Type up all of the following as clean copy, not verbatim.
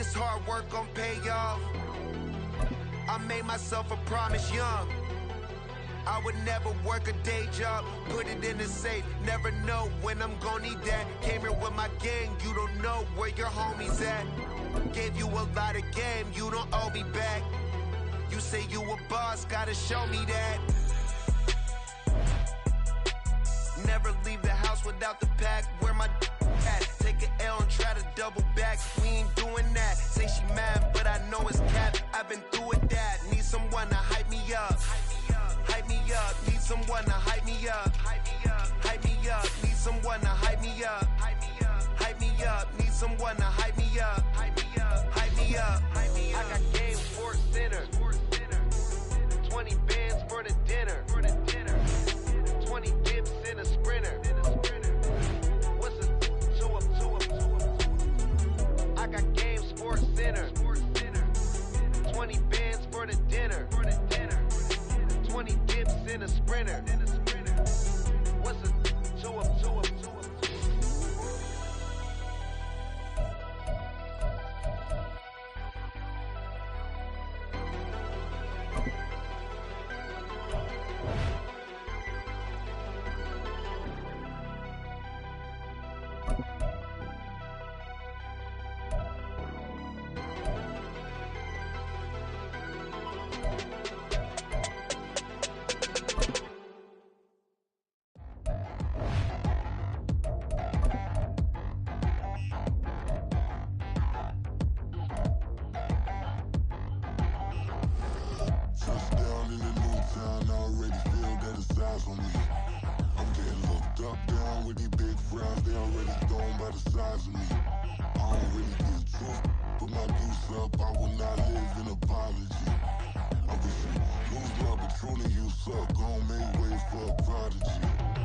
This hard work gon' pay off. I made myself a promise young. I would never work a day job, put it in the safe. Never know when I'm gonna need that. Came here with my gang, you don't know where your homies at. Gave you a lot of game, you don't owe me back. You say you a boss, gotta show me that. Never leave the house without the pack. Where my at? Take an L and try to double back. We ain't doing that. Say she mad, but I know it's cap. I've been through with that. Need someone to hype me up. Hype me up. Need someone to hype me up. Hype me up. Need someone to hype me up. Hype me up. Need someone to hype me up. Hype me up. Hype me up. I got game Sports Center. 20 bands for the dinner. 20 dips in a sprinter. What's a 2 up? I got game Sports Center. 20 bands for the dinner. 20 dips in a sprinter. What's a 2 up?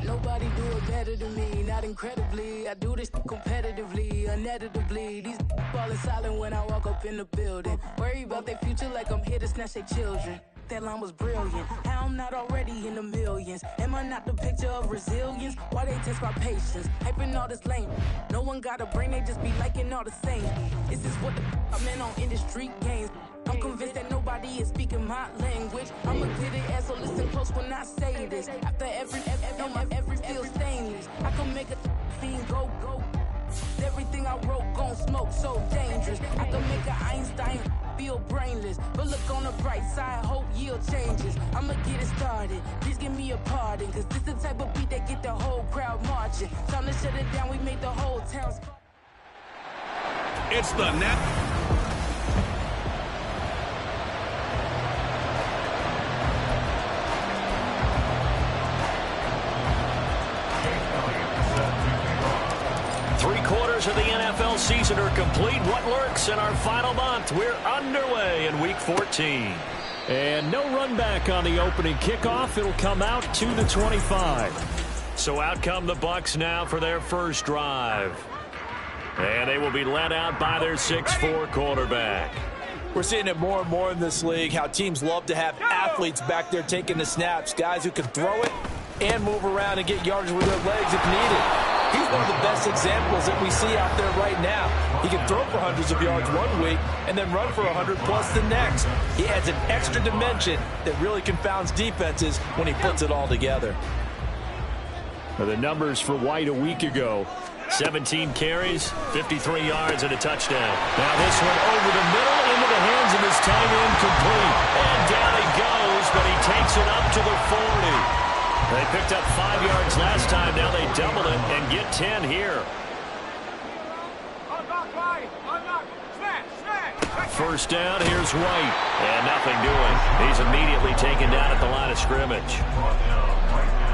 Nobody do it better than me, not incredibly. I do this competitively, uneditably. These falling silent when I walk up in the building. Worry about their future like I'm here to snatch their children. That line was brilliant. How I'm not already in the millions? Am I not the picture of resilience? Why they test my patience? Hyping all this lame. No one got a brain, they just be liking all the same. This is what the I'm in on industry games. I'm convinced that nobody is speaking my language. I'm a good ass, so listen close when I say this. After every feel stainless. I can make a fiend go. Everything I wrote gon' smoke, so dangerous. I can make an Einstein feel brainless. But look on the bright side, hope yield changes. I'ma get it started, please give me a pardon. Cause this the type of beat that get the whole crowd marching. Time to shut it down, we made the whole town. It's the net. 3/4 of the NFL season are complete. What lurks in our final month? We're underway in Week 14. And no run back on the opening kickoff. It'll come out to the 25. So out come the Bucs now for their first drive. And they will be led out by their 6'4" quarterback. We're seeing it more and more in this league, how teams love to have athletes back there taking the snaps, guys who can throw it and move around and get yardage with their legs if needed. He's one of the best examples that we see out there right now. He can throw for hundreds of yards one week and then run for 100 plus the next. He adds an extra dimension that really confounds defenses when he puts it all together. The numbers for White a week ago. 17 carries, 53 yards, and a touchdown. Now this one over the middle into the hands of his tight end, complete. And down he goes, but he takes it up to the 40. They picked up 5 yards last time. Now they double it and get 10 here. First down, here's White. And nothing doing. He's immediately taken down at the line of scrimmage.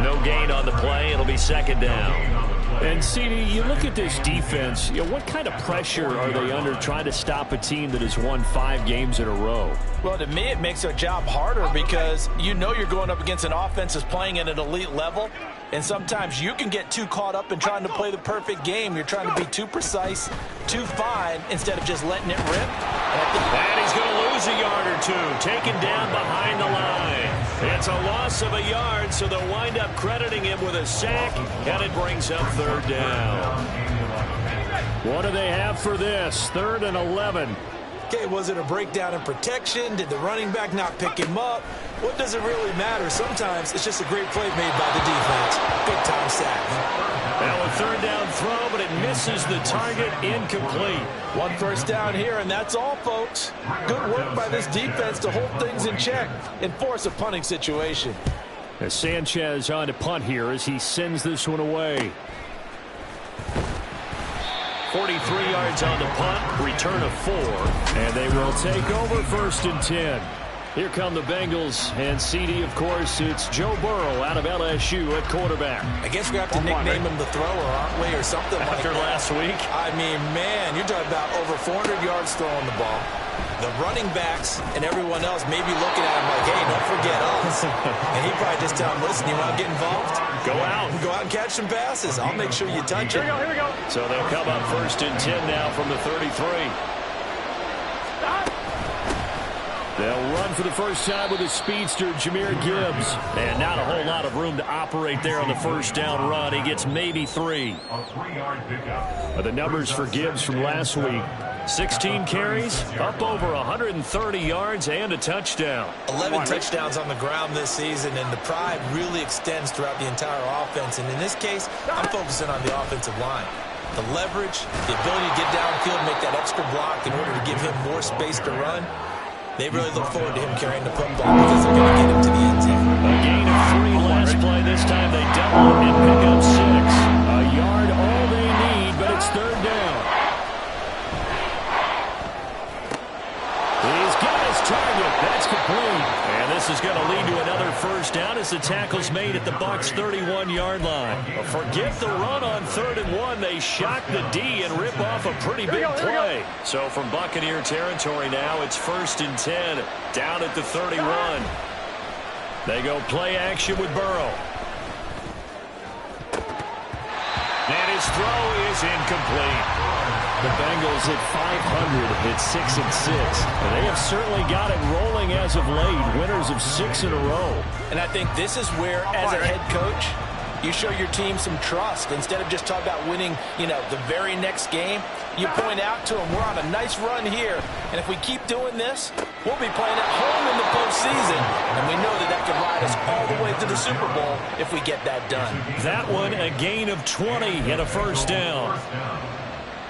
No gain on the play. It'll be second down. And, CD, you look at this defense, what kind of pressure are they under trying to stop a team that has won 5 games in a row? Well, to me, it makes their job harder because you know you're going up against an offense that's playing at an elite level, and sometimes you can get too caught up in trying to play the perfect game. You're trying to be too precise, too fine, instead of just letting it rip. And he's going to lose a yard or two, taken down behind the line. It's a loss of a yard, so they'll wind up crediting him with a sack, and it brings up third down. What do they have for this? 3rd and 11. Okay, was it a breakdown in protection? Did the running back not pick him up? What does it really matter? Sometimes it's just a great play made by the defense. Big-time sack. Now a 3rd down throw, but it misses the target, incomplete. 1 first down here, and that's all, folks. Good work by this defense to hold things in check and force a punting situation. As Sanchez on to punt here as he sends this one away. 43 yards on the punt, return of 4. And they will take over 1st and 10. Here come the Bengals, and CD, of course, it's Joe Burrow out of LSU at quarterback. I guess we have to nickname him the thrower, aren't we, or something like that. After last week? I mean, man, you're talking about over 400 yards throwing the ball. The running backs and everyone else may be looking at him like, hey, don't forget us. And he probably just tell him, listen, you want to get involved? Go out. Go out and catch some passes. I'll make sure you touch it. Here we go. So they'll come up 1st and 10 now from the 33. They'll run for the first time with a speedster, Jahmyr Gibbs. And not a whole lot of room to operate there on the 1st down run. He gets maybe 3. The numbers for Gibbs from last week. 16 carries, up over 130 yards, and a touchdown. 11 touchdowns on the ground this season, and the pride really extends throughout the entire offense. And in this case, I'm focusing on the offensive line. The leverage, the ability to get downfield, make that extra block in order to give him more space to run. They really look forward to him carrying the football because they're going to get him to the end zone. A gain of 3 last play. This time they double and pick up 6. A yard all they need, but it's 3rd down. He's got his target. That's complete. And this is going to lead to another 1st down as the tackle's made at the Bucs' 31-yard line. Forget the run on 3rd and 1. They shock the D and rip off a pretty big play. So from Buccaneer territory now, it's 1st and 10 down at the 31. They go play action with Burrow. And his throw is incomplete. The Bengals at 500 at 6 and 6. And they have certainly got it rolling as of late. Winners of 6 in a row. And I think this is where, as a head coach, you show your team some trust. Instead of just talking about winning, the very next game, you point out to them, we're on a nice run here. And if we keep doing this, we'll be playing at home in the postseason. And we know that could ride us all the way to the Super Bowl if we get that done. That one, a gain of 20 and a 1st down.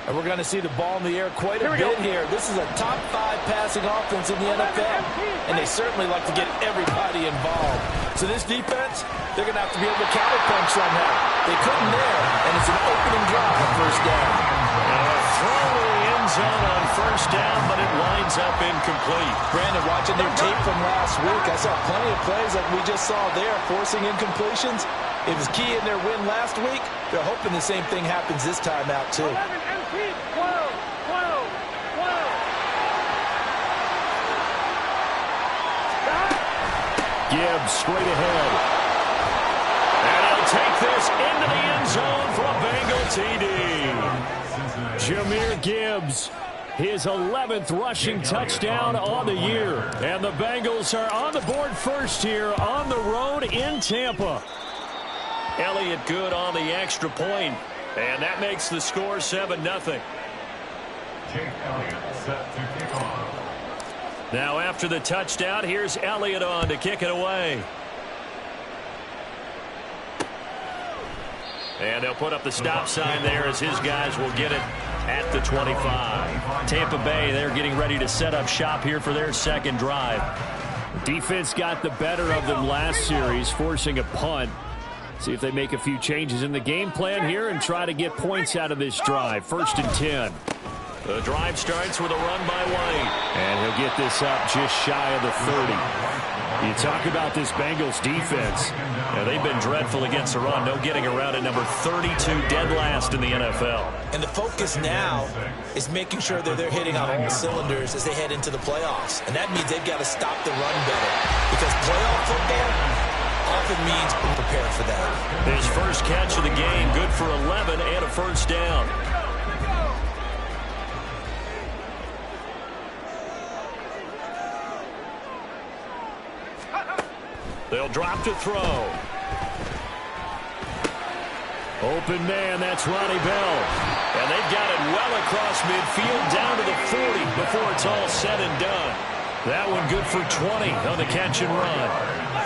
And we're going to see the ball in the air quite a bit here. This is a top 5 passing offense in the NFL, and they certainly like to get everybody involved. So this defense, they're going to have to be able to counterpunch somehow. They couldn't there, and it's an opening drive on 1st down. Throw to the end zone on 1st down, but it winds up incomplete. Brandon, watching their tape from last week, I saw plenty of plays like we just saw there, forcing incompletions. It was key in their win last week. They're hoping the same thing happens this time out, too. Gibbs straight ahead. And he'll take this into the end zone for a Bengal TD. Jahmyr Gibbs, his 11th rushing touchdown on the year. And the Bengals are on the board first here on the road in Tampa. Elliott good on the extra point, and that makes the score 7-0. Now after the touchdown, here's Elliott on to kick it away. And they'll put up the stop sign there as his guys will get it at the 25. Tampa Bay, they're getting ready to set up shop here for their 2nd drive. Defense got the better of them last series, forcing a punt. See if they make a few changes in the game plan here and try to get points out of this drive. 1st and 10. The drive starts with a run by White. And he'll get this up just shy of the 30. You talk about this Bengals defense. Now, they've been dreadful against the run. No getting around at number 32, dead last in the NFL. And the focus now is making sure that they're hitting on all cylinders as they head into the playoffs. And that means they've got to stop the run better. Because playoff football often means prepare for that. His first catch of the game, good for 11 and a 1st down. They'll drop to throw. Open man, that's Ronnie Bell. And they've got it well across midfield down to the 40 before it's all said and done. That one good for 20 on the catch and run.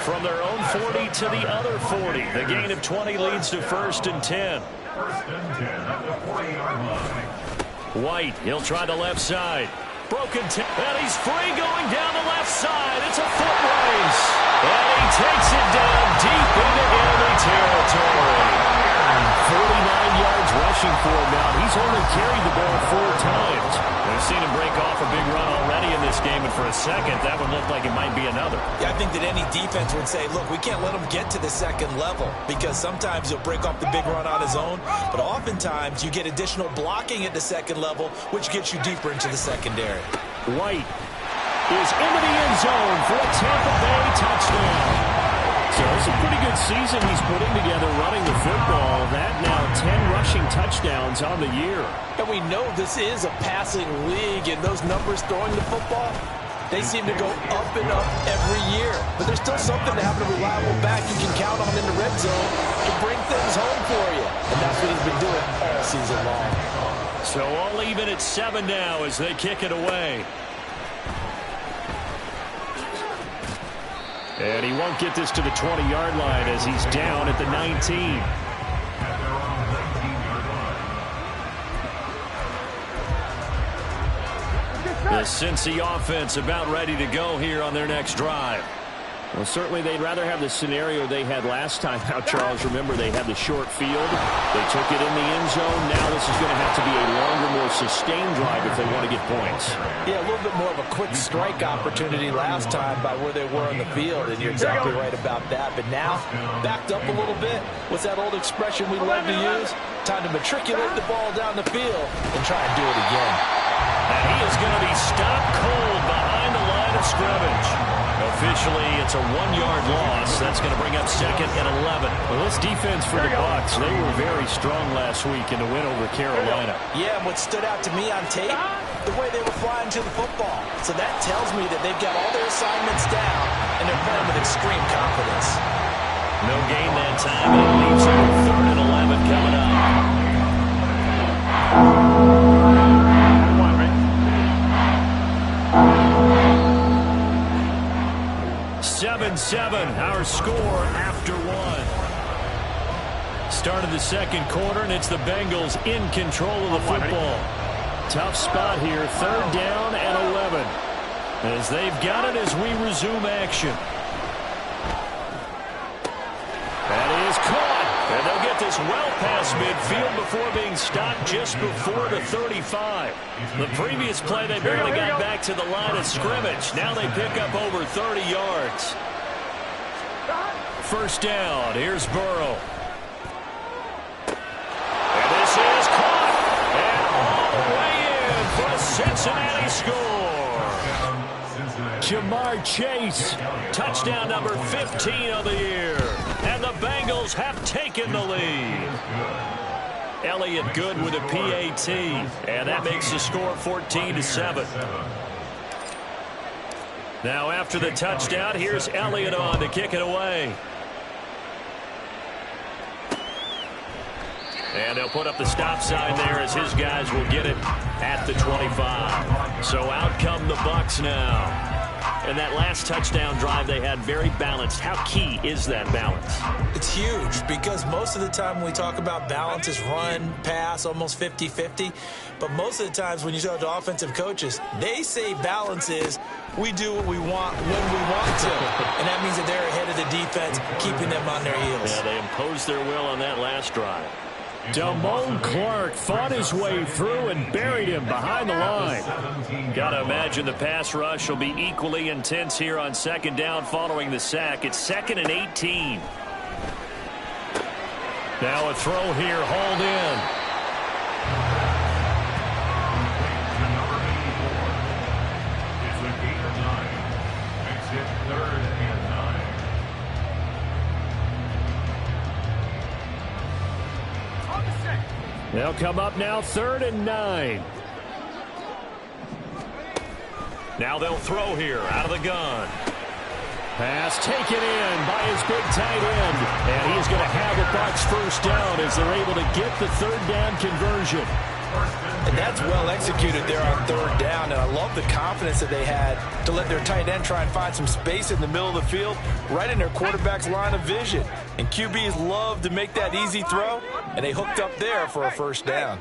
From their own 40 to the other 40. The gain of 20 leads to 1st and 10. White, he'll try the left side. Broken and he's free going down the left side. It's a foot race. And he takes it down deep into enemy territory. 49 yards rushing for him now. He's only carried the ball 4 times. We've seen him break off a big run already in this game, and for a second, that one looked like it might be another. Yeah, I think that any defense would say, look, we can't let him get to the second level because sometimes he'll break off the big run on his own, but oftentimes you get additional blocking at the second level, which gets you deeper into the secondary. White is into the end zone for a Tampa Bay touchdown. So it's a pretty good season he's putting together running the football. That now 10 rushing touchdowns on the year. And we know this is a passing league, and those numbers throwing the football, they seem to go up and up every year. But there's still something to having a reliable back you can count on in the red zone to bring things home for you. And that's what he's been doing all season long. So all even at 7 now as they kick it away. And he won't get this to the 20-yard line as he's down at the 19. The Cincy offense about ready to go here on their next drive. Well, certainly they'd rather have the scenario they had last time out, Charles. Remember, they had the short field. They took it in the end zone. Now this is going to have to be a longer, more sustained drive if they want to get points. Yeah, a little bit more of a quick strike opportunity last time by where they were on the field, and you're exactly right about that. But now, backed up a little bit. What's that old expression we love to use? Time to matriculate the ball down the field and try and do it again. And he is going to be stopped cold behind the line of scrimmage. Officially, it's a 1-yard loss. That's going to bring up 2nd and 11. Well, this defense for the Bucs, they were very strong last week in the win over Carolina. Yeah, and what stood out to me on tape, the way they were flying to the football. So that tells me that they've got all their assignments down, and they're playing with extreme confidence. No gain that time, and it leaves them with 3rd and 11 coming up. 7-7, our score after 1. Start of the second quarter, and it's the Bengals in control of the football. Tough spot here, 3rd down and 11. As they've got it as we resume action. That is caught, and they'll get this well past midfield before being stopped just before the 35. The previous play, they barely got back to the line of scrimmage. Now they pick up over 30 yards. 1st down, here's Burrow. And this is caught, and all the way in for a Cincinnati score. Jamar Chase, touchdown number 15 of the year. And the Bengals have taken the lead. Elliott good with a PAT. And that makes the score 14-7. Now after the touchdown, here's Elliott on to kick it away. And they'll put up the stop sign there as his guys will get it at the 25. So out come the Bucs now. And that last touchdown drive they had very balanced. How key is that balance? It's huge because most of the time when we talk about balance is run, pass, almost 50-50. But most of the times when you talk to offensive coaches, they say balance is we do what we want when we want to. And that means that they're ahead of the defense, keeping them on their heels. Yeah, they imposed their will on that last drive. Damone Clark fought his way through and buried him behind the line. Got to imagine the pass rush will be equally intense here on 2nd down following the sack. It's 2nd and 18. Now a throw here, hauled in. It's a gain of 9. Makes it 3rd and 9. They'll come up now 3rd and 9. Now they'll throw here out of the gun. Pass taken in by his big tight end. And he's going to have the Bucs 1st down as they're able to get the 3rd down conversion. And that's well executed there on third down, and I love the confidence that they had to let their tight end try and find some space in the middle of the field, right in their quarterback's line of vision. And QBs love to make that easy throw, and they hooked up there for a first down.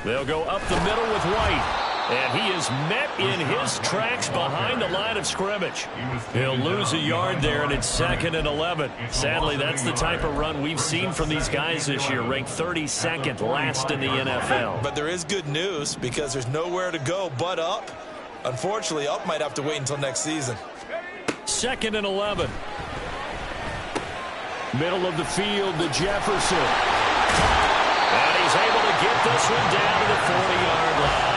They'll go up the middle with White. And he is met in his tracks behind the line of scrimmage. He'll lose a yard there, and it's 2nd and 11. Sadly, that's the type of run we've seen from these guys this year, ranked 32nd last in the NFL. But there is good news because there's nowhere to go but up. Unfortunately, up might have to wait until next season. 2nd and 11. Middle of the field to Jefferson. And he's able to get this one down to the 40-yard line.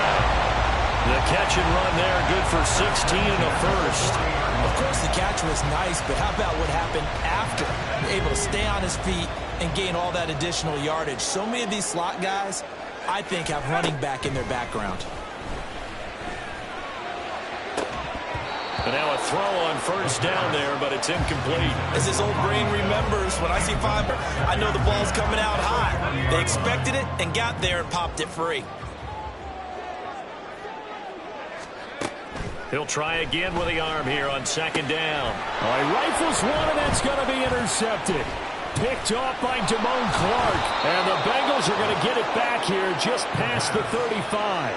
The catch and run there, good for 16 and a first. Of course, the catch was nice, but how about what happened after? Able to stay on his feet and gain all that additional yardage. So many of these slot guys, I think, have running back in their background. And now a throw on first down there, but it's incomplete. As his old brain remembers, when I see fiber, I know the ball's coming out high. They expected it and got there and popped it free. He'll try again with the arm here on 2nd down. He rifles one, and that's going to be intercepted. Picked off by Damone Clark. And the Bengals are going to get it back here just past the 35.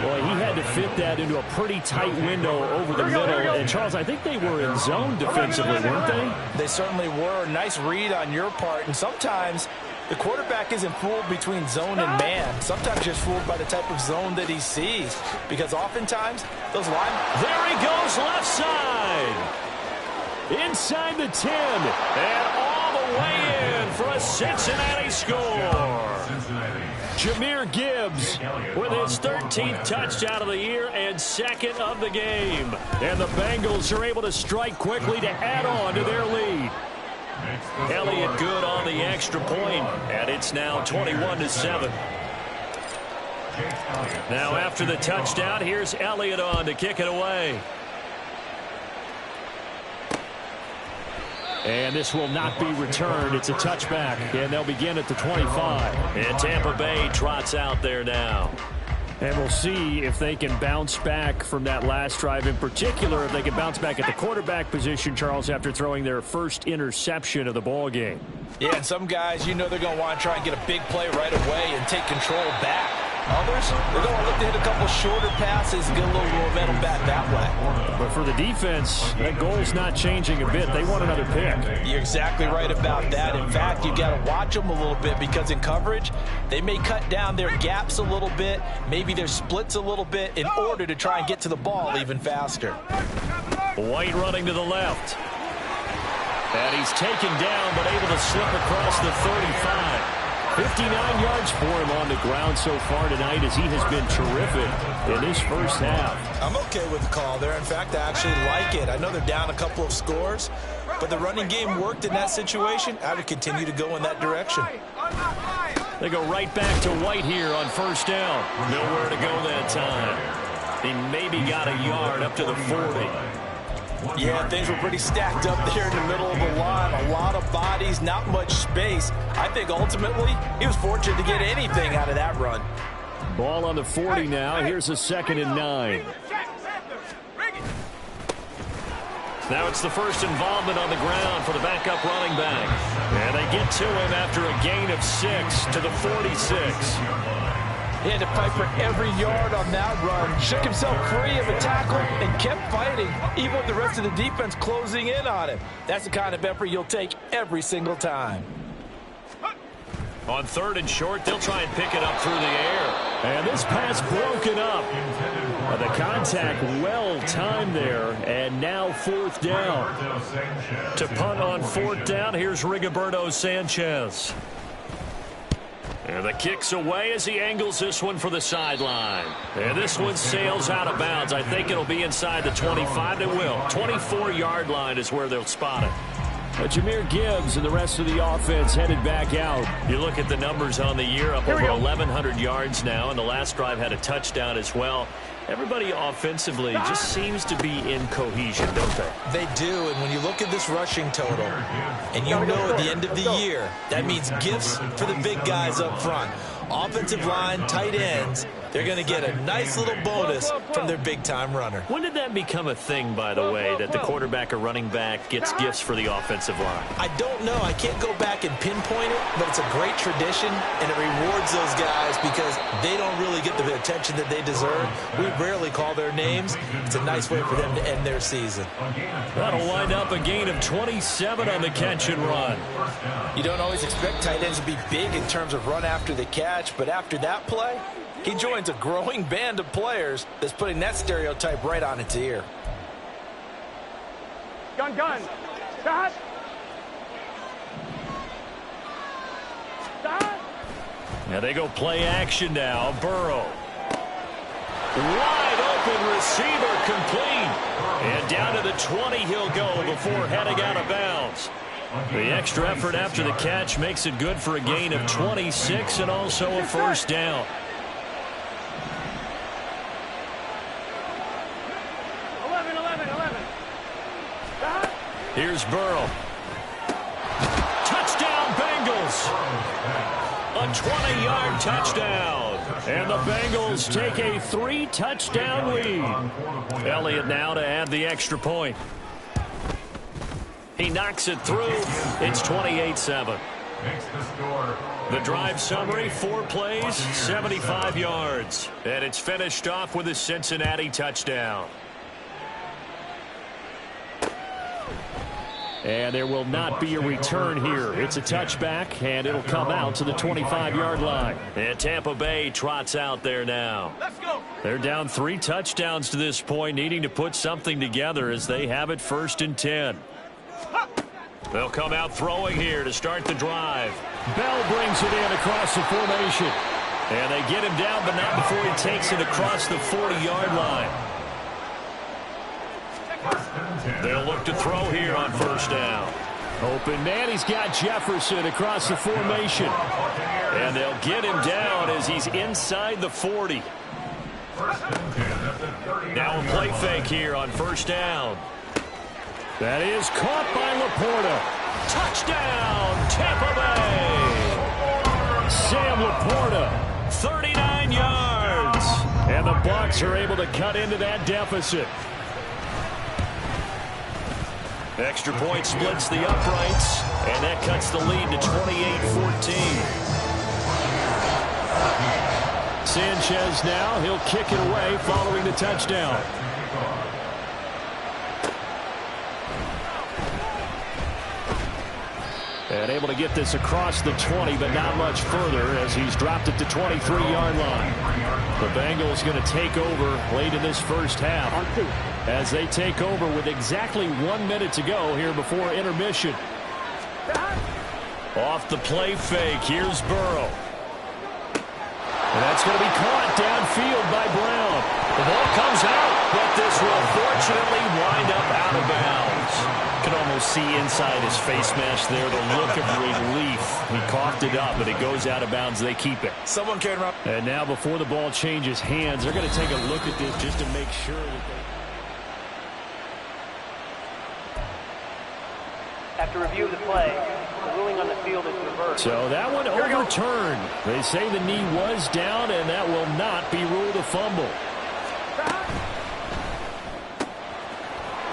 Boy, he had to fit that into a pretty tight window over the middle. And, Charles, I think they were in zone defensively, weren't they? They certainly were. Nice read on your part. And sometimes the quarterback isn't fooled between zone and man. Sometimes just fooled by the type of zone that he sees. Because oftentimes, those line... There he goes, left side. Inside the 10. And all the way in for a Cincinnati score. Jahmyr Gibbs with his 13th touchdown of the year and 2nd of the game. And the Bengals are able to strike quickly to add on to their lead. Elliott good on the extra point, and it's now 21-7. Now after the touchdown, here's Elliott on to kick it away. And this will not be returned. It's a touchback, and they'll begin at the 25. And Tampa Bay trots out there now. And we'll see if they can bounce back from that last drive, in particular if they can bounce back at the quarterback position, Charles, after throwing their first interception of the ball game. Yeah, and some guys, you know they're going to want to try and get a big play right away and take control back. Others, they're going to look to hit a couple shorter passes and get a little momentum back that way. But for the defense, that goal's not changing a bit. They want another pick. You're exactly right about that. In fact, you got to watch them a little bit because in coverage, they may cut down their gaps a little bit, maybe their splits a little bit in order to try and get to the ball even faster. White running to the left. And he's taken down but able to slip across the 35. 59 yards for him on the ground so far tonight as he has been terrific in this first half. I'm okay with the call there. In fact, I actually like it. I know they're down a couple of scores, but the running game worked in that situation. I would continue to go in that direction. They go right back to White here on first down. Nowhere to go that time. He maybe got a yard up to the 40. Yeah, things were pretty stacked up there in the middle of the line. A lot of bodies, not much space. I think ultimately he was fortunate to get anything out of that run. Ball on the 40 now. Here's a 2nd and 9. Now it's the first involvement on the ground for the backup running back. And they get to him after a gain of 6 to the 46. He had to fight for every yard on that run. Shook himself free of a tackle and kept fighting, even with the rest of the defense closing in on him. That's the kind of effort you'll take every single time. On 3rd and short, they'll try and pick it up through the air. And this pass broken up. The contact well timed there. And now 4th down. To punt on 4th down, here's Rigoberto Sanchez. And the kick's away as he angles this one for the sideline. And this one sails out of bounds. I think it'll be inside the 25. They will. 24-yard line is where they'll spot it. Jahmyr Gibbs and the rest of the offense headed back out. You look at the numbers on the year, up over 1,100 yards now, and the last drive had a touchdown as well. Everybody offensively just seems to be in cohesion, don't they? They do, and when you look at this rushing total, and you know at the end of the year, that means gifts for the big guys up front. Offensive line, tight ends, they're going to get a nice little bonus from their big-time runner. When did that become a thing, by the way, that the quarterback or running back gets gifts for the offensive line? I don't know. I can't go back and pinpoint it, but it's a great tradition, and it rewards those guys because they don't really get the attention that they deserve. We rarely call their names. It's a nice way for them to end their season. That'll wind up a gain of 27 on the catch and run. You don't always expect tight ends to be big in terms of run after the catch, but after that play, he joins a growing band of players that's putting that stereotype right on its ear. Gun. Stop. Now they go play action now. Burrow. Wide open receiver complete. And down to the 20 he'll go before heading out of bounds. The extra effort after the catch makes it good for a gain of 26 and also a first down. 11. Here's Burrow. Touchdown, Bengals. A 20-yard touchdown. And the Bengals take a 3-touchdown lead. Elliott now to add the extra point. He knocks it through. It's 28-7. The drive summary, 4 plays, 75 yards. And it's finished off with a Cincinnati touchdown. And there will not be a return here. It's a touchback, and it'll come out to the 25-yard line. And Tampa Bay trots out there now. Let's go. They're down 3 touchdowns to this point, needing to put something together as they have it 1st and 10. They'll come out throwing here to start the drive. Bell brings it in across the formation. And they get him down, but not before he takes it across the 40-yard line. They'll look to throw here on 1st down. Open man, he's got Jefferson across the formation. And they'll get him down as he's inside the 40. Now a play fake here on 1st down. That is caught by Laporta. Touchdown, Tampa Bay. Sam Laporta, 39 yards. And the Bucs are able to cut into that deficit. Extra point splits the uprights, and that cuts the lead to 28-14. Sanchez now, he'll kick it away following the touchdown. And able to get this across the 20, but not much further as he's dropped it to 23-yard line. The Bengals going to take over late in this first half as they take over with exactly 1 minute to go here before intermission. Off the play fake, here's Burrow. And that's going to be caught downfield by Brown. The ball comes out, but this will fortunately wind up out of bounds. Can almost see inside his face mask there the look of relief. He coughed it up, but it goes out of bounds. They keep it. Someone can run. And now before the ball changes hands, they're going to take a look at this just to make sure that they... After review of the play, the ruling on the field is reversed. So that one overturned. They say the knee was down, and that will not be ruled a fumble.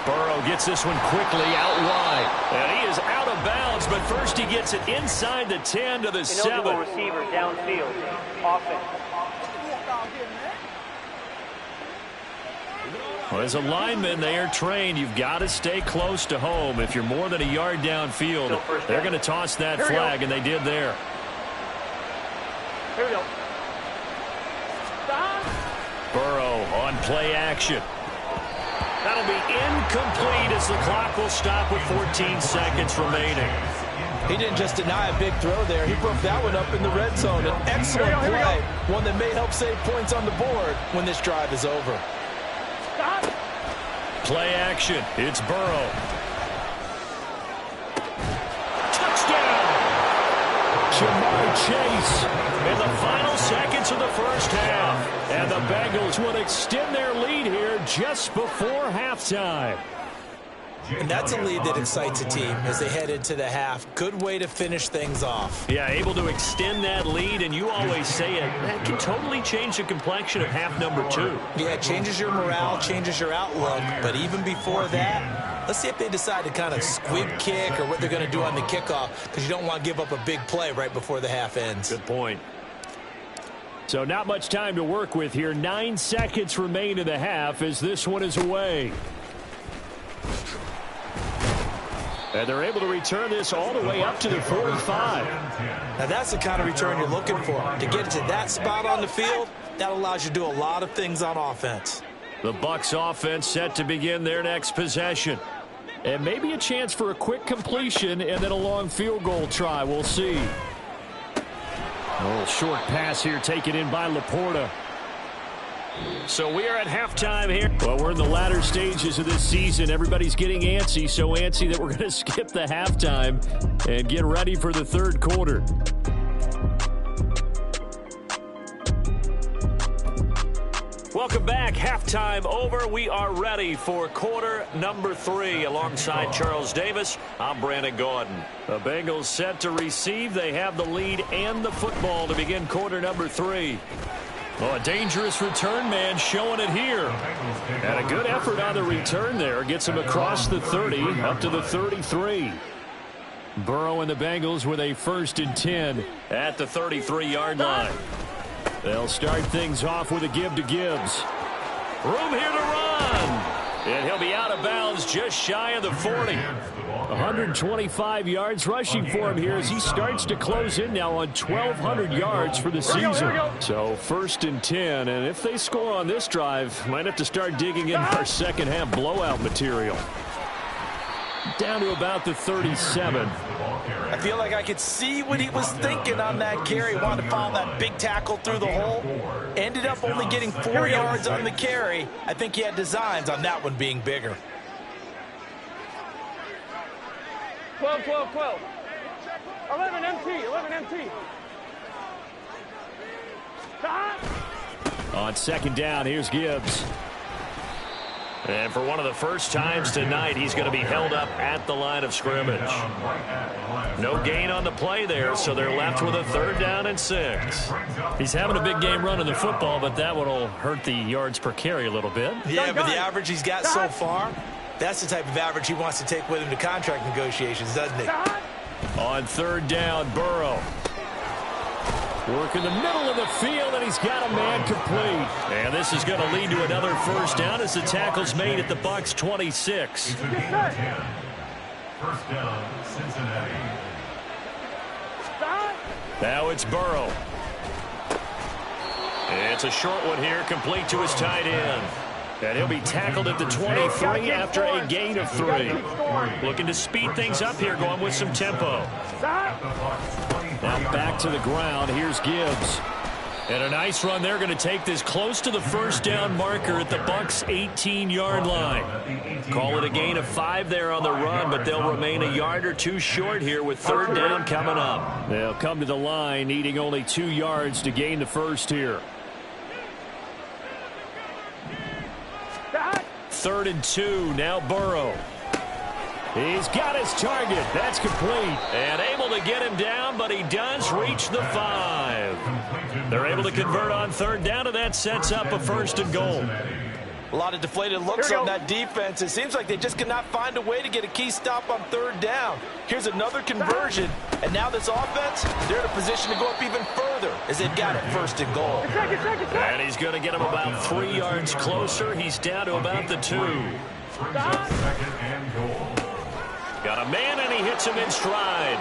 Burrow gets this one quickly out wide. And he is out of bounds, but first he gets it inside the 10 to the 7. Ineligible receiver downfield. Offense. Well, as a lineman, they are trained. You've got to stay close to home. If you're more than a yard downfield, they're going to toss that flag, and they did there. Here we go. Burrow on play action. That'll be incomplete as the clock will stop with 14 seconds remaining. He didn't just deny a big throw there. He broke that one up in the red zone. An excellent play. One that may help save points on the board when this drive is over. Stop. Play action. It's Burrow. Touchdown! Jamar Chase in the final seconds of the first half. And the Bengals would extend their lead here just before halftime. And that's a lead that excites a team as they head into the half. Good way to finish things off. Yeah, able to extend that lead, and you always say it, that can totally change the complexion of half number 2. Yeah, it changes your morale, changes your outlook. But even before that, let's see if they decide to kind of squib kick or what they're going to do on the kickoff, because you don't want to give up a big play right before the half ends. Good point. So not much time to work with here. 9 seconds remain in the half as this one is away. And they're able to return this all the way up to the 45. Now that's the kind of return you're looking for. To get to that spot on the field, that allows you to do a lot of things on offense. The Bucs offense set to begin their next possession. And maybe a chance for a quick completion and then a long field goal try. We'll see. A little short pass here taken in by Laporta. So we are at halftime here. Well, we're in the latter stages of this season. Everybody's getting antsy, so antsy that we're going to skip the halftime and get ready for the third quarter. Welcome back. Halftime over. We are ready for quarter number 3. Alongside Charles Davis, I'm Brandon Gordon. The Bengals set to receive. They have the lead and the football to begin quarter number 3. Oh, a dangerous return man showing it here. And a good effort on the return there. Gets him across the 30 up to the 33. Burrow and the Bengals with a 1st and 10 at the 33-yard line. They'll start things off with a give to Gibbs. Room here to run. And he'll be out of bounds just shy of the 40. 125 yards rushing for him here as he starts to close in now on 1,200 yards for the season. So 1st and 10, and if they score on this drive, might have to start digging in our second half blowout material. Down to about the 37. I feel like I could see what he was thinking on that carry. Wanted to follow that big tackle through the hole. Ended up only getting 4 yards on the carry. I think he had designs on that one being bigger. 12, 12, 12. 11 MT, 11 MT. On second down, here's Gibbs. And for one of the first times tonight, he's going to be held up at the line of scrimmage. No gain on the play there, so they're left with a 3rd down and 6. He's having a big game running the football, but that one will hurt the yards per carry a little bit. Yeah, but the average he's got so far, that's the type of average he wants to take with him to contract negotiations, doesn't he? On 3rd down, Burrow. Work in the middle of the field, and he's got a man complete. And this is going to lead to another 1st down as the tackle's made at the Bucs 26. 1st down, Cincinnati. Now it's Burrow. It's a short one here, complete to his tight end. And he'll be tackled at the 23 after a gain of 3. Looking to speed things up here, going with some tempo. Now back to the ground. Here's Gibbs. And a nice run. They're going to take this close to the 1st down marker at the Bucs 18-yard line. Call it a gain of 5 there on the run, but they'll remain a yard or 2 short here with 3rd down coming up. They'll come to the line needing only 2 yards to gain the 1st here. 3rd and 2. Now Burrow. He's got his target. That's complete. And able to get him down, but he does reach the 5. They're able to convert on 3rd down, and that sets up a 1st and goal. A lot of deflated looks on that defense. It seems like they just cannot find a way to get a key stop on 3rd down. Here's another conversion, and now this offense, they're in a position to go up even further as they've got it 1st and goal. And he's going to get him about 3 yards closer. He's down to about the 2. 2nd and goal. Got a man, and he hits him in stride.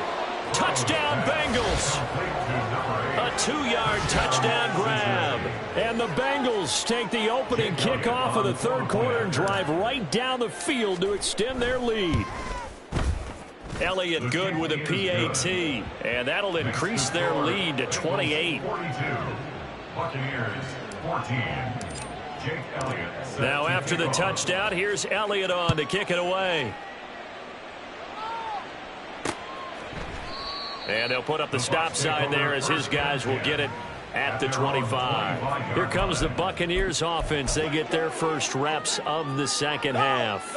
Touchdown, Bengals. A 2-yard touchdown grab. And the Bengals take the opening kickoff of the 3rd quarter and drive right down the field to extend their lead. Elliott good with a PAT, and that'll increase their lead to 28. 42. Buccaneers 14. Jake Elliott. Now after the touchdown, here's Elliott on to kick it away. And they'll put up the stop sign there as his guys will get it at the 25. Here comes the Buccaneers offense. They get their first reps of the second half.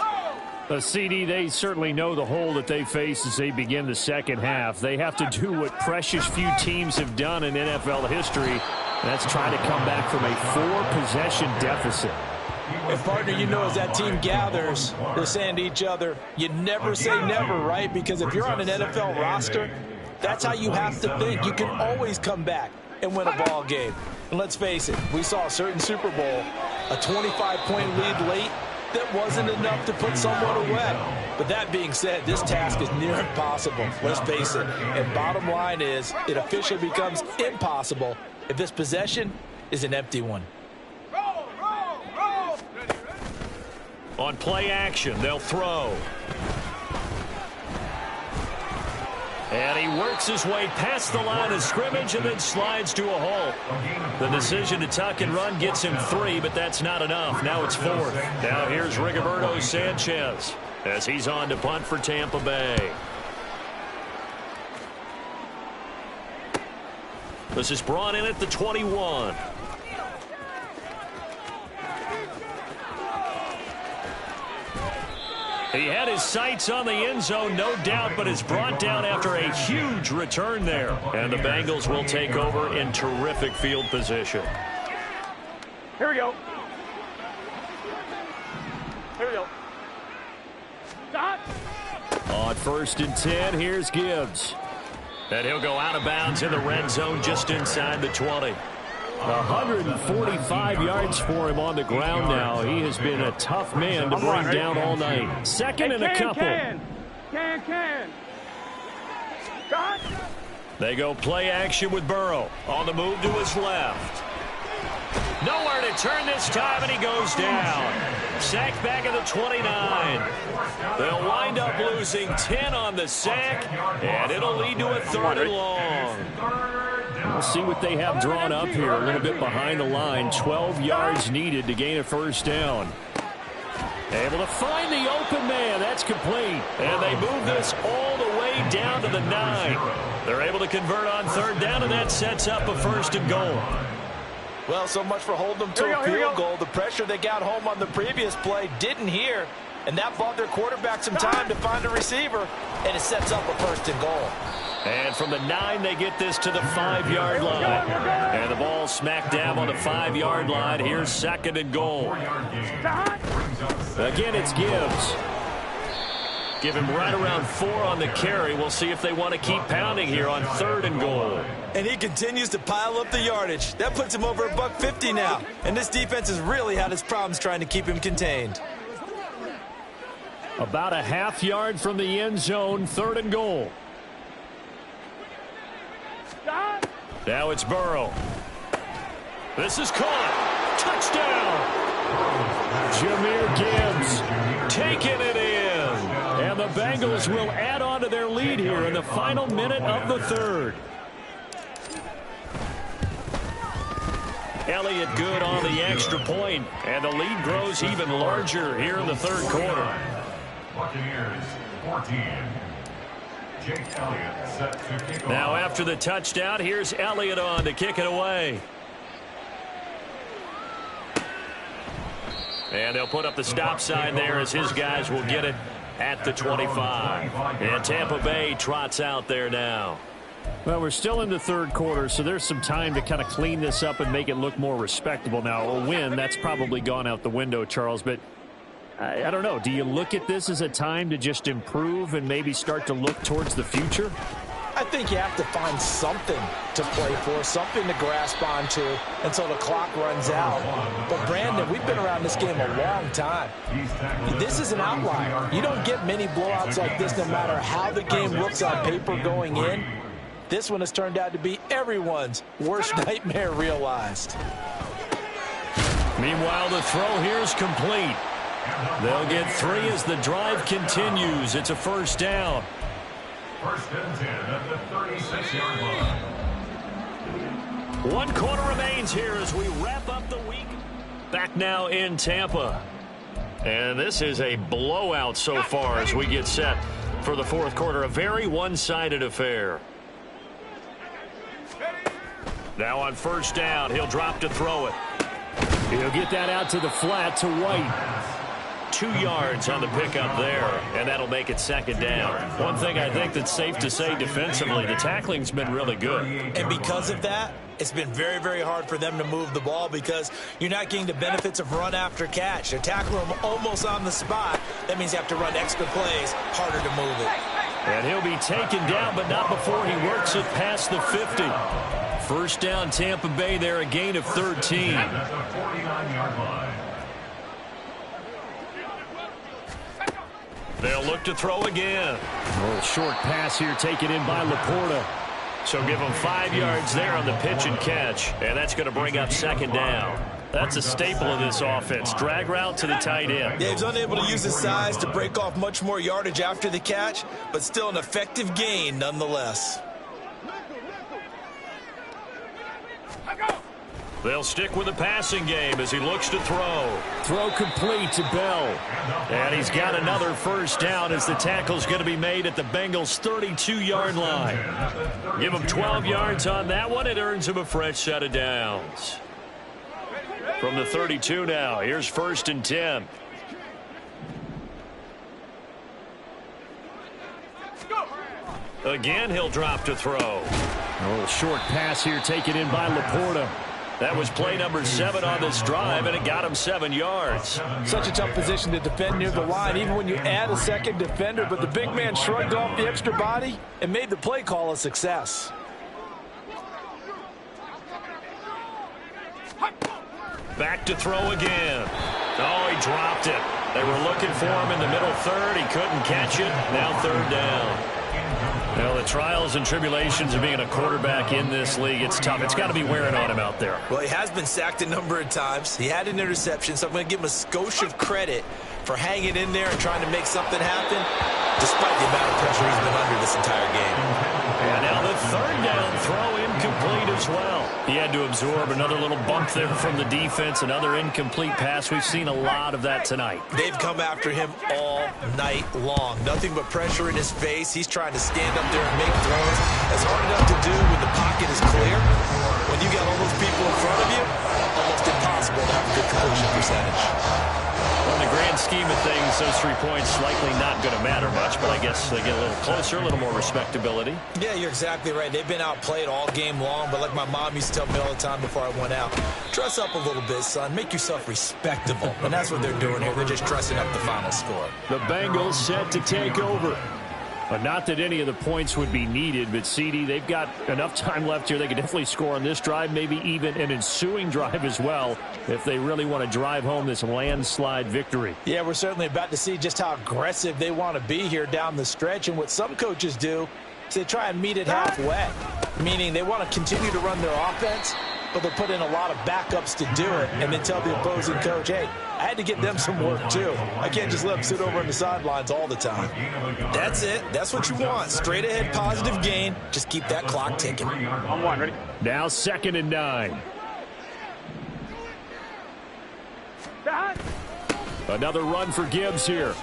CD, they certainly know the hole that they face as they begin the second half. They have to do what precious few teams have done in NFL history. That's try to come back from a 4-possession deficit. And, partner, you know, as that team gathers, they're saying to each other, you never say never, right? Because if you're on an NFL roster, that's how you have to think. You can always come back and win a ball game. And let's face it, we saw a certain Super Bowl, a 25-point lead late, that wasn't enough to put someone away. But that being said, this task is near impossible. Let's face it. And bottom line is, it officially becomes impossible if this possession is an empty one. On play action, they'll throw. And he works his way past the line of scrimmage and then slides to a halt. The decision to tuck and run gets him 3, but that's not enough. Now it's 4th. Now here's Rigoberto Sanchez as he's on to punt for Tampa Bay. This is brought in at the 21. He had his sights on the end zone, no doubt, but is brought down after a huge return there. And the Bengals will take over in terrific field position. Here we go. Here we go. Stop. On 1st and 10, here's Gibbs. And he'll go out of bounds in the red zone just inside the 20. 145 yards for him on the ground now. He has been a tough man to bring down all night. 2nd and a couple. They go play action with Burrow. On the move to his left. Nowhere to turn this time, and he goes down. Sacked back at the 29. They'll wind up losing 10 on the sack, and it'll lead to a 3rd and long. We'll see what they have drawn up here. A little bit behind the line. 12 yards needed to gain a 1st down. Able to find the open man. That's complete. And they move this all the way down to the 9. They're able to convert on 3rd down, and that sets up a 1st and goal. Well, so much for holding them to a field goal. The pressure they got home on the previous play didn't hear, and that bought their quarterback some time to find a receiver, and it sets up a 1st and goal. And from the 9, they get this to the 5-yard line. And the ball smacked down on the 5-yard line. Here's 2nd and goal. Again, it's Gibbs. Give him right around 4 on the carry. We'll see if they want to keep pounding here on 3rd and goal. And he continues to pile up the yardage. That puts him over $150 now. And this defense has really had its problems trying to keep him contained. About a half yard from the end zone, 3rd and goal. Now it's Burrow. This is caught. Touchdown. Jahmyr Gibbs taking it in. And the Bengals will add on to their lead here in the final minute of the 3rd. Elliott good on the extra point, and the lead grows even larger here in the 3rd quarter. Buccaneers 14. Jake Elliott set to kick off. Now after the touchdown, here's Elliott on to kick it away. And they'll put up the stop sign there as his guys will get it at the 25. And Tampa Bay trots out there now. Well, we're still in the 3rd quarter, so there's some time to kind of clean this up and make it look more respectable. Now, a win, that's probably gone out the window, Charles, but I don't know. Do you look at this as a time to just improve and maybe start to look towards the future? I think you have to find something to play for, something to grasp onto until the clock runs out. But, Brandon, we've been around this game a long time. This is an outlier. You don't get many blowouts like this no matter how the game looks on paper going in. This one has turned out to be everyone's worst nightmare realized. Meanwhile, the throw here is complete. They'll get 3 as the drive continues. It's a 1st down. 1st and 10 at the 36-yard line. 1 quarter remains here as we wrap up the week. Back now in Tampa. And this is a blowout so far as we get set for the 4th quarter. A very one-sided affair. Now on first down, he'll drop to throw it. He'll get that out to the flat to White. 2 yards on the pickup there, and that'll make it second down. One thing I think that's safe to say defensively, the tackling's been really good. And because of that, it's been very, very hard for them to move the ball because you're not getting the benefits of run after catch. They're tackling them almost on the spot. That means you have to run extra plays, harder to move it. And he'll be taken down, but not before he works it past the 50. First down, Tampa Bay there, a gain of 13. They'll look to throw again. A little short pass here taken in by Laporta. So give him 5 yards there on the pitch and catch. And that's going to bring up second down. That's a staple of this offense. Drag route to the tight end. Yeah, he's unable to use his size to break off much more yardage after the catch, but still an effective gain nonetheless. They'll stick with the passing game as he looks to throw. Throw complete to Bell. And he's got another first down as the tackle's going to be made at the Bengals' 32-yard line. Give him 12 yards on that one. It earns him a fresh set of downs. From the 32 now, here's first and 10. Again, he'll drop to throw. A little short pass here taken in by Laporta. That was play number 7 on this drive, and it got him 7 yards. Such a tough position to defend near the line, even when you add a second defender, but the big man shrugged off the extra body and made the play call a success. Back to throw again. Oh, he dropped it. They were looking for him in the middle third. He couldn't catch it. Now third down. Well, the trials and tribulations of being a quarterback in this league, it's tough. It's got to be wearing on him out there. Well, he has been sacked a number of times. He had an interception, so I'm going to give him a skosh of credit for hanging in there and trying to make something happen, despite the amount of pressure he's been under this entire game. And now the third down throw incomplete as well. He had to absorb another little bump there from the defense, another incomplete pass. We've seen a lot of that tonight. They've come after him all night long. Nothing but pressure in his face. He's trying to stand up there and make throws. It's hard enough to do when the pocket is clear. When you got all those people in front of you, almost impossible to have a good completion percentage. Well, in the grand scheme of things, those 3 points likely not going to matter much, but I guess they get a little closer, a little more respectability. Yeah, you're exactly right. They've been outplayed all game long, but like my mom used to tell me all the time before I went out, dress up a little bit, son. Make yourself respectable. And that's what they're doing here. They're just dressing up the final score. The Bengals set to take over. But not that any of the points would be needed, but CD, they've got enough time left here. They could definitely score on this drive, maybe even an ensuing drive as well, if they really want to drive home this landslide victory. Yeah, we're certainly about to see just how aggressive they want to be here down the stretch. And what some coaches do is they try and meet it halfway, meaning they want to continue to run their offense, but they'll put in a lot of backups to do it, and then tell the opposing coach, hey, I had to get them some work too. I can't just let them sit over on the sidelines all the time. That's it. That's what you want. Straight ahead, positive gain. Just keep that clock ticking. On one, ready? Now 2nd and 9. Another run for Gibbs here.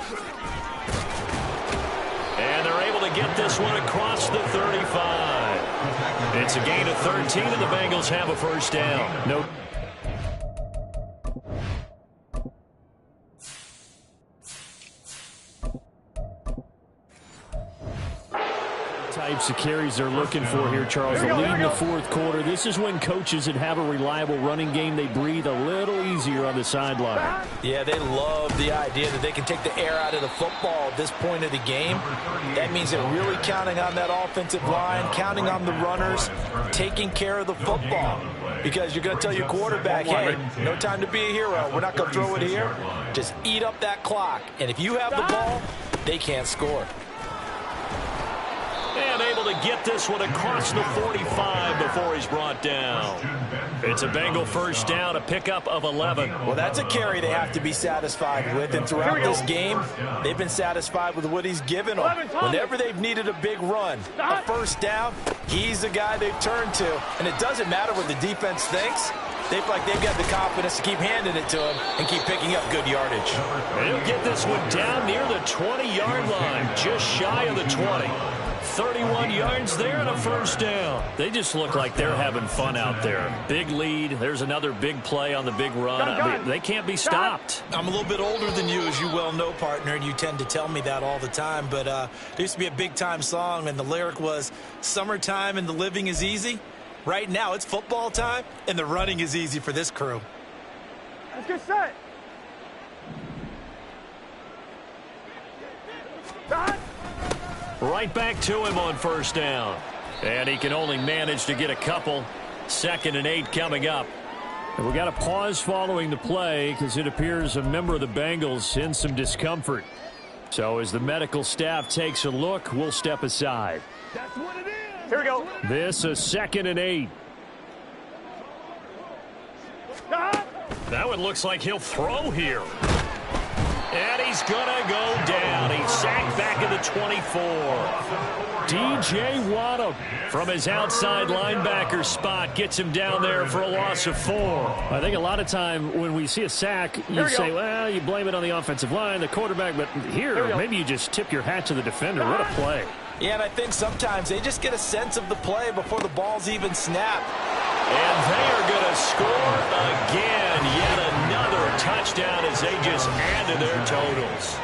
And they're able to get this one across the 35. It's a gain of 13, and the Bengals have a first down. No. Types of carries they're looking for here, Charles. The lead in the 4th quarter. This is when coaches that have a reliable running game, they breathe a little easier on the sideline. Yeah, they love the idea that they can take the air out of the football at this point of the game. That means they're really counting on that offensive line, counting on the runners, taking care of the football. Because you're going to tell your quarterback, hey, no time to be a hero. We're not going to throw it here. Just eat up that clock. And if you have the ball, they can't score. And able to get this one across the 45 before he's brought down. It's a Bengal first down, a pickup of 11. Well, that's a carry they have to be satisfied with. And throughout this game, they've been satisfied with what he's given them. Whenever they've needed a big run, a first down, he's the guy they've turned to. And it doesn't matter what the defense thinks. They feel like they've got the confidence to keep handing it to him and keep picking up good yardage. They'll get this one down near the 20-yard line, just shy of the 20. 31 yards there and a first down. They just look like they're having fun out there. Big lead. There's another big play on the big run. I mean, they can't be stopped. I'm a little bit older than you, as you well know, partner, and you tend to tell me that all the time. But there used to be a big-time song, and the lyric was, "Summertime and the living is easy." Right now, it's football time, and the running is easy for this crew. Let's get set. Right back to him on first down. And he can only manage to get a couple. 2nd and 8 coming up. And we got a pause following the play because it appears a member of the Bengals in some discomfort. So as the medical staff takes a look, we'll step aside. That's what it is. Here we go. This a 2nd and 8. That one looks like he'll throw here. And he's going to go down. He's sacked back at the 24. DJ Waddle from his outside linebacker spot gets him down there for a loss of 4. I think a lot of time when we see a sack, you say, well, you blame it on the offensive line, the quarterback, but here maybe you just tip your hat to the defender. What a play. Yeah, and I think sometimes they just get a sense of the play before the ball's even snapped. And they are going to score again. Yet another touchdown as they just add to their totals.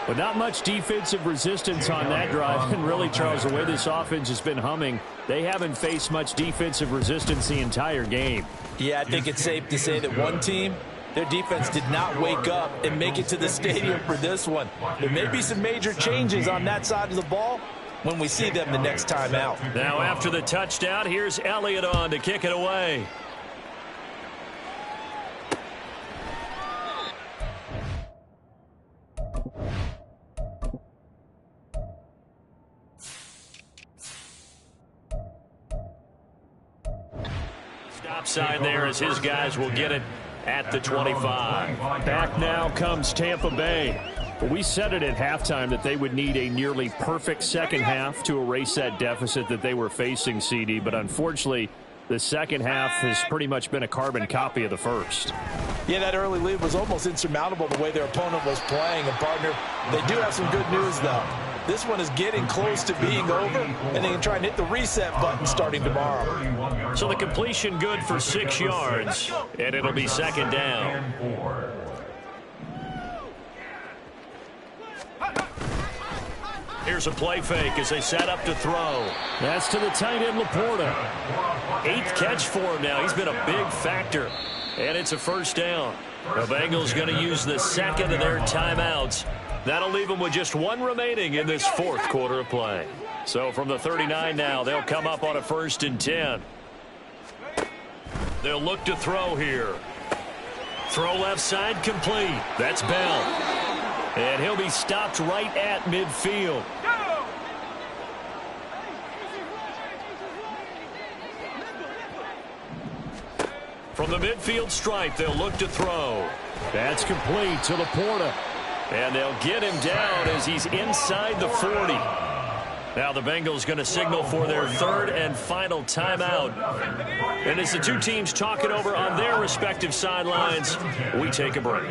But not much defensive resistance on that drive. And really, Charles, the way this offense has been humming, they haven't faced much defensive resistance the entire game. Yeah, I think it's safe to say that one team, their defense did not wake up and make it to the stadium for this one. There may be some major changes on that side of the ball when we see them the next time out. Now after the touchdown, here's Elliott on to kick it away. Stop sign there as his guys will get it at the 25. Back now comes Tampa Bay. We said it at halftime that they would need a nearly perfect second half to erase that deficit that they were facing, CD. But unfortunately, the second half has pretty much been a carbon copy of the first. Yeah, that early lead was almost insurmountable the way their opponent was playing. And, partner, they do have some good news, though. This one is getting close to being over, and they can try and hit the reset button starting tomorrow. So the completion good for 6 yards, and it'll be 2nd down. Here's a play fake as they set up to throw. That's to the tight end, Laporta. 8th catch for him now. He's been a big factor, and it's a first down. The Bengals going to use the second of their timeouts. That'll leave them with just 1 remaining in this 4th quarter of play. So from the 39 now, they'll come up on a 1st and 10. They'll look to throw here. Throw left side complete. That's Bell. And he'll be stopped right at midfield. From the midfield stripe, they'll look to throw. That's complete to Laporta. And they'll get him down as he's inside the 40. Now the Bengals going to signal for their 3rd and final timeout. And as the two teams talk it over on their respective sidelines, we take a break.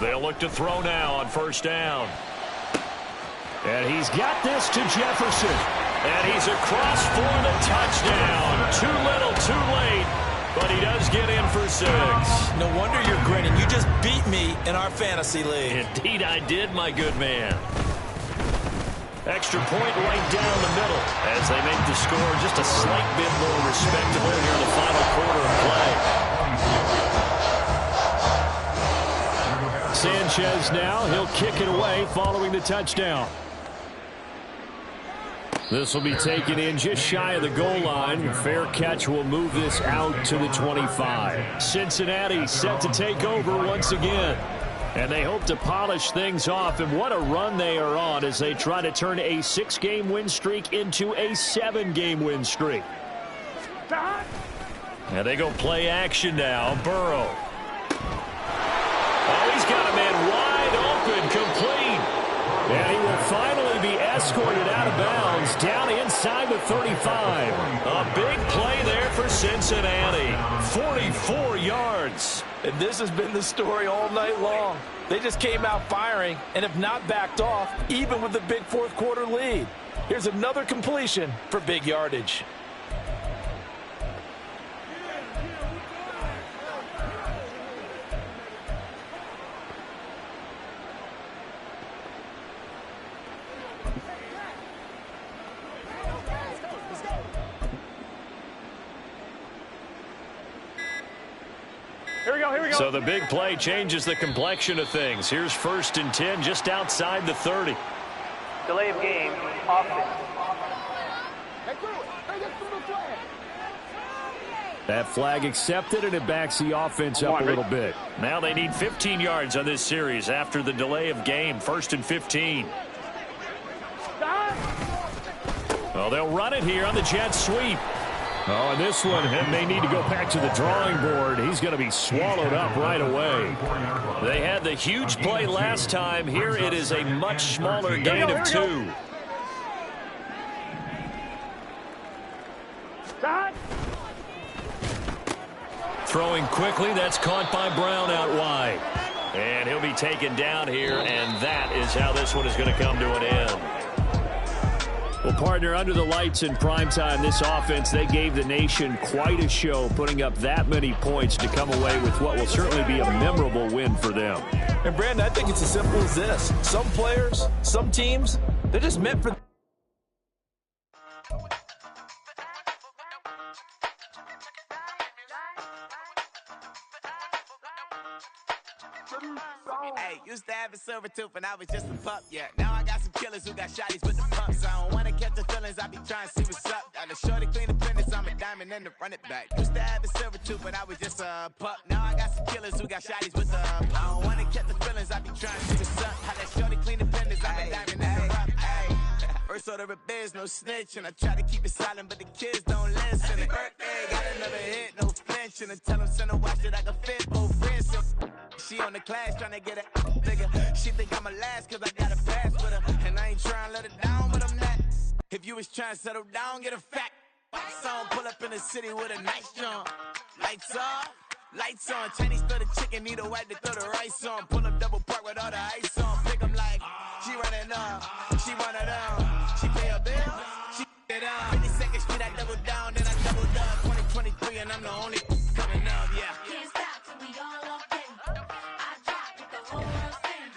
They'll look to throw now on 1st down. And he's got this to Jefferson. And he's across for the touchdown. Too little, too late. But he does get in for 6. No wonder you're grinning. You just beat me in our fantasy league. Indeed I did, my good man. Extra point right down the middle as they make the score just a slight bit more respectable here in the final quarter of play. Sanchez now, he'll kick it away following the touchdown. This will be taken in just shy of the goal line. Fair catch will move this out to the 25. Cincinnati set to take over once again. And they hope to polish things off. And what a run they are on as they try to turn a 6-game win streak into a 7-game win streak. And they go play action now. Burrow. Oh, he's got a man wide open, complete. And he will finally be escorted out of bounds down inside the 35. A big play there for Cincinnati. 44 yards. And this has been the story all night long. They just came out firing and have not backed off, even with the big fourth quarter lead. Here's another completion for big yardage. Here we go. So the big play changes the complexion of things. Here's 1st and 10 just outside the 30. Delay of game, offense. That flag accepted, and it backs the offense up a little bit. Now they need 15 yards on this series after the delay of game. 1st and 15. Well, they'll run it here on the jet sweep. Oh, and this one may need to go back to the drawing board. He's going to be swallowed up right away. They had the huge play last time. Here it is a much smaller gain of 2. Throwing quickly, that's caught by Brown out wide. And he'll be taken down here, and that is how this one is going to come to an end. Well, partner, under the lights in primetime, this offense, they gave the nation quite a show, putting up that many points to come away with what will certainly be a memorable win for them. And, Brandon, I think it's as simple as this. Some players, some teams, they're just meant for... Hey, used to have a silver tooth when I was just a pup, yeah. Now I got some killers who got shotties with the pumps. I don't wanna catch the feelings, I be trying to see what's up. Got a shorty clean the fitness, I'm a diamond and to run it back. Used to have a silver tooth when I was just a pup. Now I got some killers who got shotties with the I don't wanna catch the feelings, I be trying to see what's up. How that shorty clean the fitness, I'm a diamond and to run it. First order of biz, no snitch, and I try to keep it silent, but the kids don't listen. Birthday, got another hit, no flinch, and I tell them send a watch that I can fit both wrists. She on the class trying to get it bigger. She think I'm a last cause I got a pass with her. And I ain't trying to let it down, but I'm not. If you was trying to settle down, get a fat song. Pull up in the city with a nice jump. Lights off, lights on. Chinese throw the chicken, need a wipe to throw the rice on. Pull up double park with all the ice on. Pick 'em like, she running up, she one of them. She pay her bill, she it up. 52nd Street, I double down, then I doubled up. 2023 and I'm the only coming up, yeah. Can't stop till we all up in. I drop it, the whole world sings.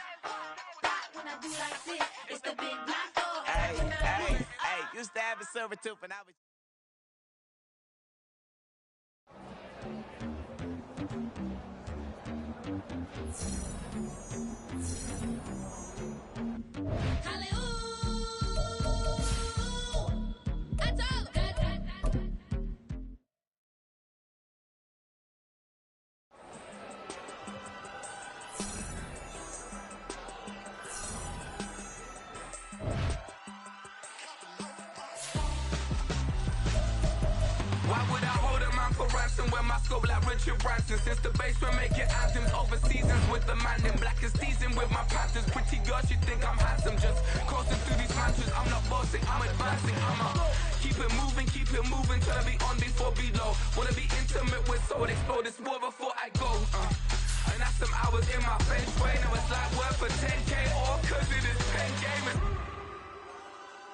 Rock when I do like this, it's the big black door. Hey, used to have a silver tooth when I was... When my scope like Richard Branson, since the basement making anthems over seasons with the man in black is seasoned with my panthers. Pretty girl, she think I'm handsome, just coasting through these mantras. I'm not bossing, I'm advancing. Keep it moving till I be on before below. Wanna be intimate with soul, explode this war